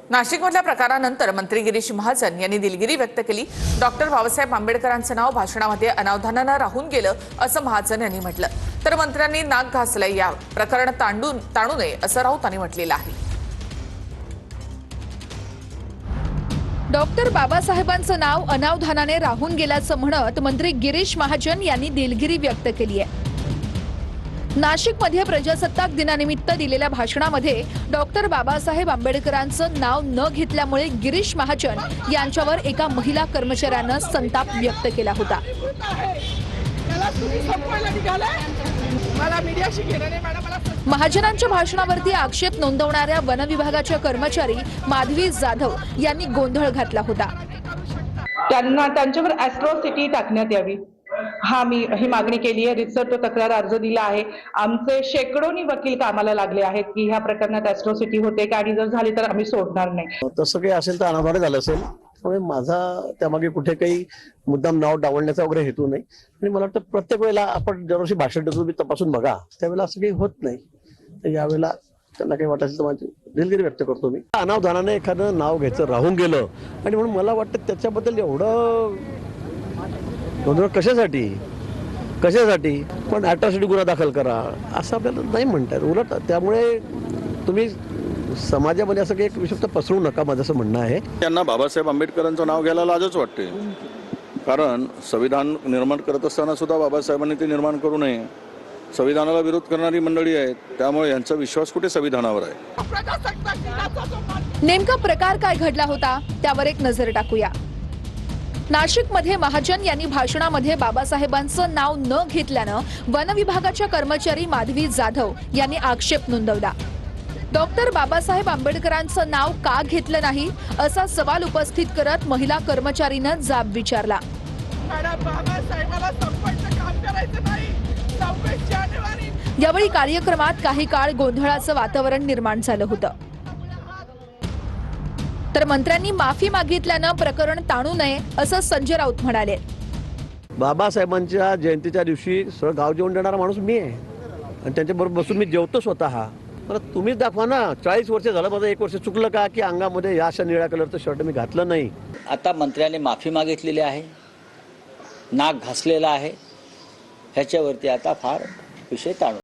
नाशिकमधल्या प्रकारानंतर मंत्री गिरीश महाजन यांनी दिलगिरी व्यक्त केली। डॉक्टर बाबासाहेब आंबेडकरांचं नाव भाषणामध्ये अनावधानानं राहून गेलं असं महाजन यांनी म्हटलं। तर मंत्र्यांनी नाक घासलंय, या प्रकरण ताणू नये असं राऊतांनी म्हटलेलं आहे। डॉक्टर बाबासाहेबांचं नाव अनावधानाने राहून गेल्याचं म्हणत मंत्री गिरीश महाजन यांनी दिलगिरी व्यक्त केली आहे। नाशिकमध्ये प्रजासत्ताक दिनानिमित्त दिलेल्या भाषणामध्ये डॉक्टर बाबासाहेब आंबेडकरांचं नाव न घेतल्यामुळे गिरीश महाजन यांच्यावर एका महिला कर्मचाऱ्यानं संताप व्यक्त केला होता। महाजनांच्या भाषणावरती आक्षेप नोंदवणाऱ्या वन विभागाच्या कर्मचारी माधवी जाधव यांनी गोंधळ घातला होता। त्यांना त्यांच्यावर ॲट्रॉसिटी टाकण्यात यावी, मी ही मागणी केली आहे। रितसर तो तक्रार अर्ज दिला आहे। आमचे शेकडोनी वकील कामाला लागले आहेत की ह्या प्रकरणात ॲट्रॉसिटी होते का, आणि जर झाली तर आम्ही सोडणार नाही। तसं काही असेल तर अनावधान झालं असेल, त्यामुळे माझा त्यामागे कुठे काही मुद्दाम नाव डावलण्याचा वगैरे हेतू नाही। आणि मला वाटतं प्रत्येक वेळेला आपण दरवर्षी भाषण देतो, तुम्ही तपासून बघा, त्यावेळेला असं काही होत नाही। तर यावेळेला त्यांना काही वाटायचं तर माझी दिलगिरी व्यक्त करतो मी। अनावधानाने एखादं नाव घ्यायचं राहून गेलं आणि म्हणून मला वाटतं त्याच्याबद्दल एवढं गोंधळ कशासाठी पण ॲट्रॉसिटी गुन्हा दाखल करा असं आपल्याला नाही म्हणतात। उलट त्यामुळे तुम्ही समाजामध्ये असं काही एक विषय पसरू नका, माझं असं म्हणणं आहे। त्यांना बाबासाहेब आंबेडकरांचं नाव घ्यायला लाजच वाटते, कारण संविधान निर्माण करत असताना सुद्धा बाबासाहेबांनी ते निर्माण करू नये। संविधानाला विरोध करणारी मंडळी आहेत, त्यामुळे यांचा विश्वास कुठे संविधानावर आहे। नेमका प्रकार काय घडला होता त्यावर एक नजर टाकूया। नाशिकमध्ये महाजन यांनी भाषणामध्ये बाबासाहेबांचं नाव न घेतल्यानं वन विभागाच्या कर्मचारी माधवी जाधव यांनी आक्षेप नोंदवला। डॉक्टर बाबासाहेब आंबेडकरांचं नाव का घेतलं नाही असा सवाल उपस्थित करत महिला कर्मचारीनं जाब विचारला। यावेळी कार्यक्रमात काही काळ गोंधळाचं वातावरण निर्माण झालं होतं। तर मंत्र्यांनी माफी मागितल्यानं प्रकरण ताणू नये असं संजय राऊत म्हणाले। बाबासाहेबांच्या जयंतीच्या दिवशी सगळं गाव जेवण देणारा माणूस मी आहे आणि त्यांच्याबरोबर बसून मी जेवतो स्वतः। मला तुम्हीच दाखवा ना, 40 वर्ष झालं, माझं 1 वर्ष चुकलं का की अंगामध्ये या अशा निळ्या कलरचं शर्ट मी घातलं नाही। आता मंत्र्यांनी माफी मागितलेली आहे, नाक घासलेला आहे, ह्याच्यावरती आता फार विषय ताणू